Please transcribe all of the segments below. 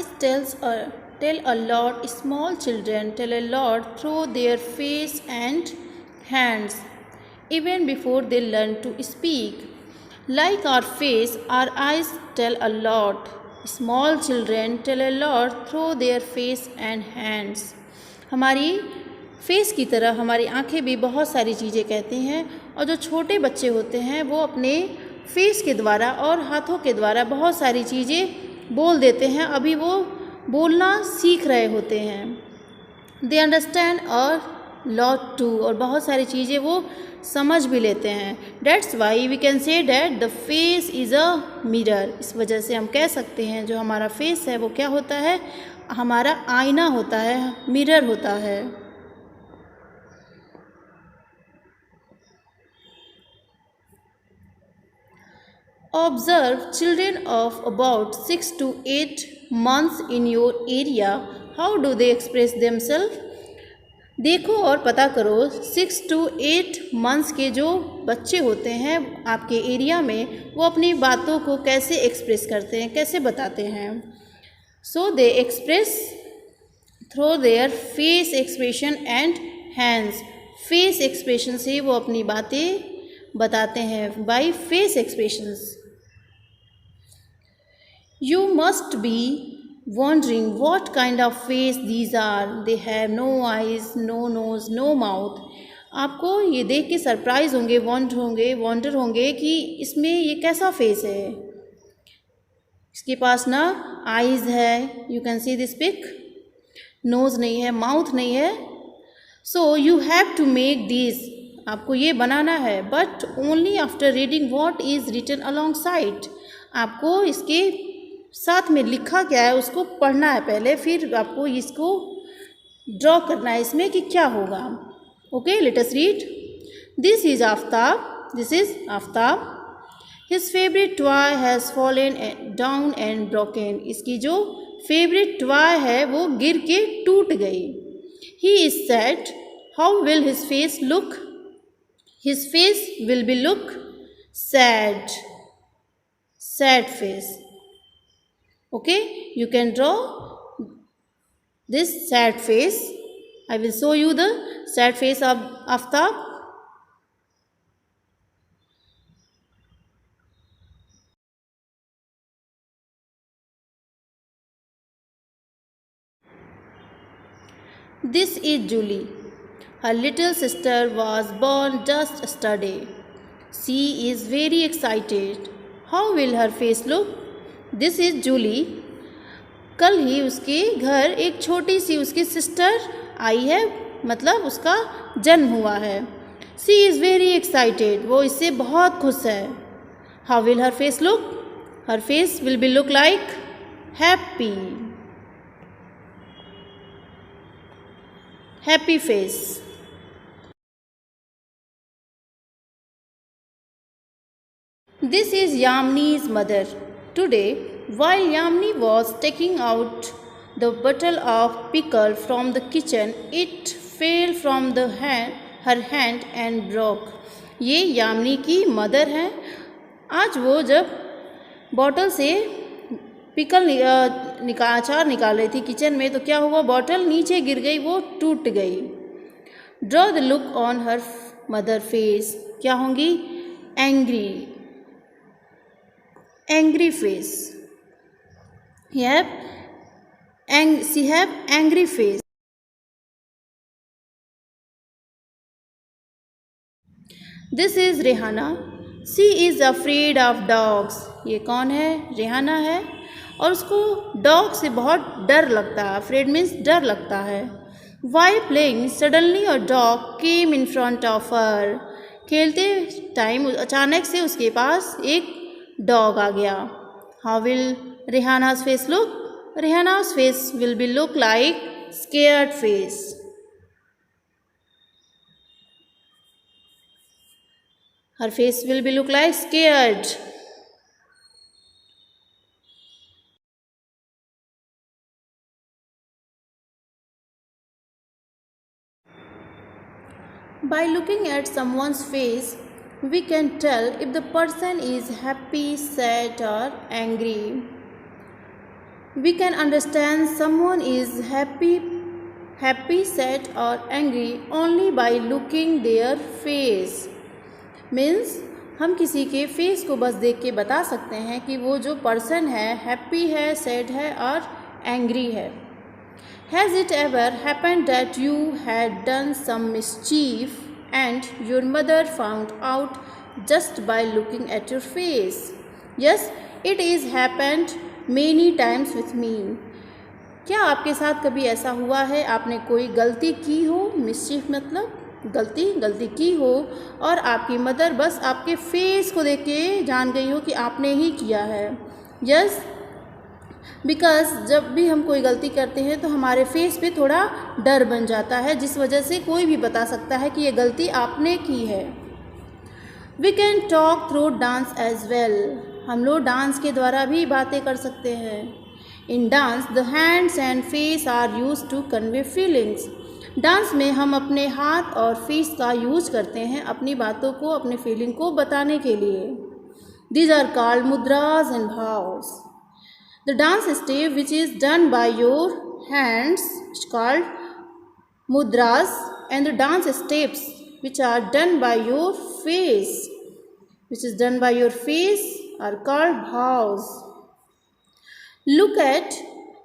eyes tell a lot. Small children tell a lot through their face and hands, even before they learn to speak. Like our face, our eyes tell a lot. Small children tell a lot through their face and hands. हमारी face की तरह हमारी आँखें भी बहुत सारी चीज़ें कहती हैं, और जो छोटे बच्चे होते हैं वो अपने फेस के द्वारा और हाथों के द्वारा बहुत सारी चीज़ें बोल देते हैं. अभी वो बोलना सीख रहे होते हैं. They understand a lot too, और बहुत सारी चीज़ें वो समझ भी लेते हैं. That's why we can say that the face is a mirror. इस वजह से हम कह सकते हैं जो हमारा फेस है वो क्या होता है, हमारा आईना होता है, मिरर होता है. Observe children of about 6 to 8 months in your area. How do they express themselves? देखो और पता करो 6 to 8 months के जो बच्चे होते हैं आपके एरिया में, वो अपनी बातों को कैसे एक्सप्रेस करते हैं, कैसे बताते हैं. So they express through their face expression and hands. Face expression से वो अपनी बातें बताते हैं, by face expressions. You must be wondering what kind of face these are. They have no eyes, no nose, no mouth. आपको ये देख के सरप्राइज होंगे, वॉन्डर होंगे कि इसमें ये कैसा फेस है. इसके पास ना आईज है, you can see this pic, nose नहीं है, माउथ नहीं है. So you have to make this. आपको ये बनाना है, but only after reading what is written alongside. आपको इसके साथ में लिखा क्या है उसको पढ़ना है पहले, फिर आपको इसको ड्रॉ करना है इसमें कि क्या होगा. Okay, let us read. This is Aftab. This is Aftab. His favourite toy has fallen down and broken. इसकी जो फेवरेट टॉय है वो गिर के टूट गई. He is sad. How will his face look? His face will be look sad. Sad face. Okay, you can draw this sad face. I will show you the sad face of Aftab. This is Julie. Her little sister was born just yesterday. She is very excited. How will her face look? This is Julie. कल ही उसके घर एक छोटी सी उसकी sister आई है, मतलब उसका जन्म हुआ है. She is very excited. वो इससे बहुत खुश है. How will her face look? Her face will be look like happy. Happy face. This is Yamini's mother. Today, while Yamini was taking out the bottle of pickle from the kitchen, it fell from her hand and broke. ये यामिनी की mother हैं. आज वो जब bottle से pickle अचार निकाल रही थी किचन में, तो क्या हुआ, बॉटल नीचे गिर गई, वो टूट गई. Draw the look on her mother face. क्या होंगी? Angry. Angry face. She have angry face. This is Rehana. She is afraid of dogs. ये कौन है? रेहाना है, और उसको डॉग से बहुत डर लगता है. afraid means डर लगता है. While playing, suddenly a dog came in front of her. खेलते टाइम अचानक से उसके पास एक डॉग आ गया. How will Rehana's face look? Rehana's face will be look like scared face. Her face will be look like scared. By looking at someone's face, we can tell if the person is happy, sad or angry. We can understand someone is happy, sad or angry only by looking their face. Means हम किसी के face को बस देख के बता सकते हैं कि वो जो पर्सन है हैप्पी है, सैड है और एंग्री है. Has it ever happened that you had done some mischief and your mother found out just by looking at your face? Yes, it is happened many times with me. क्या आपके साथ कभी ऐसा हुआ है आपने कोई गलती की हो, मिस्चीफ मतलब गलती की हो और आपकी मदर बस आपके फेस को देख के जान गई हो कि आपने ही किया है. यस, बिकॉज़ जब भी हम कोई गलती करते हैं तो हमारे फेस पे थोड़ा डर बन जाता है, जिस वजह से कोई भी बता सकता है कि ये गलती आपने की है. We can talk through dance as well. हम लोग डांस के द्वारा भी बातें कर सकते हैं. In dance the hands and face are use to convey feelings. Dance में हम अपने हाथ और फेस का यूज करते हैं अपनी बातों को, अपने फीलिंग को बताने के लिए. These are called mudras and bhavs. The dance step which is done by your hands is called mudras, and the dance steps which are done by your face, are called bhavs. Look at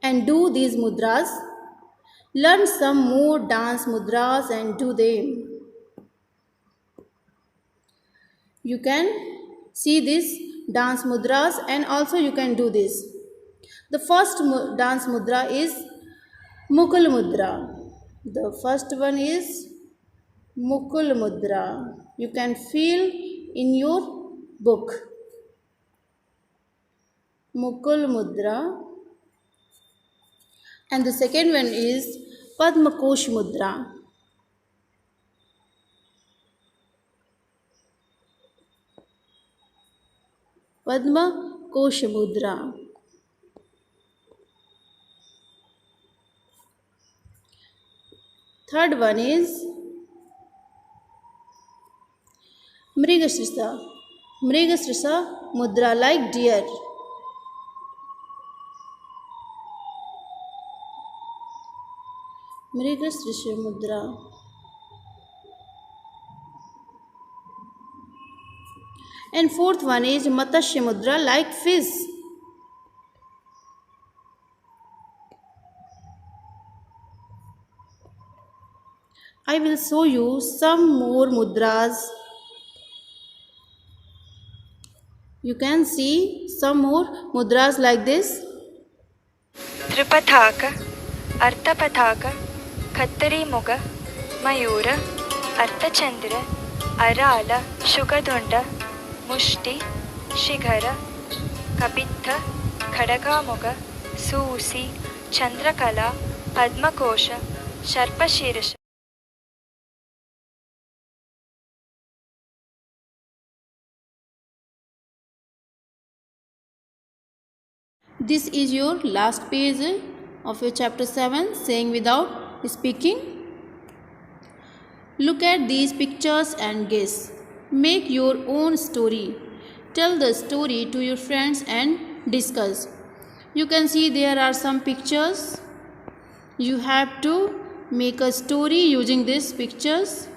and do these mudras. Learn some more dance mudras and do them. You can see these dance mudras and also you can do this. The first dance mudra is Mukul Mudra. The first one is Mukul Mudra. You can feel in your book. Mukul Mudra. And the second one is Padma Kosh Mudra. Padma Kosh Mudra. Third one is Mrigasrisa. Mrigasrisa Mudra, like deer. Mrigasrisa Mudra. And fourth one is Matsya Mudra, like fish. I will show you some more mudras. You can see some more mudras like this. Tripataka, Arthapataka, Khattari Muga, Mayura, Arthachandra, Arala, Shugadunda, Mushti, Shikhara, Kapitha, Khadagamuga, Susi, Chandrakala, Padmakosha, Sharpashirasha. This is your last page of your chapter 7, saying without speaking. Look at these pictures and guess. Make your own story. Tell the story to your friends and discuss. You can see there are some pictures. You have to make a story using these pictures.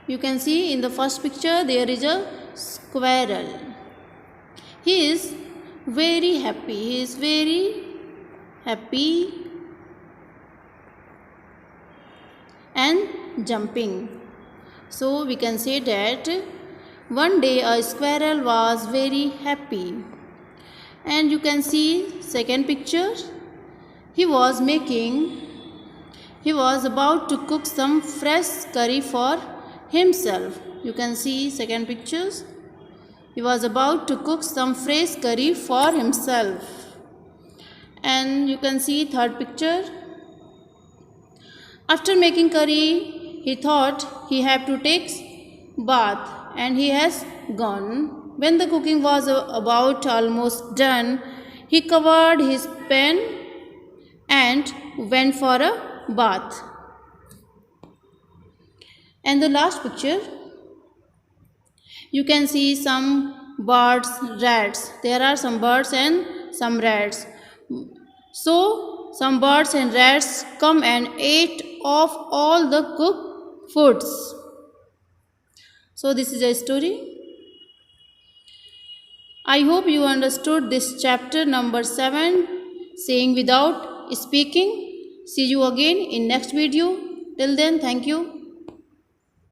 You can see in the first picture there is a squirrel. He is very happy. He is very happy and jumping. So we can say that one day a squirrel was very happy. And you can see second picture. He was about to cook some fresh curry for himself. You can see second pictures. He was about to cook some fresh curry for himself. And you can see third picture. After making curry, he thought he had to take bath and he has gone. When the cooking was about almost done, he covered his pan and went for a bath. And the last picture, you can see some birds, rats. There are some birds and some rats. So some birds and rats come and ate off all the cooked foods. So this is a story. I hope you understood this chapter number 7, saying without speaking. See you again in next video. Till then, thank you.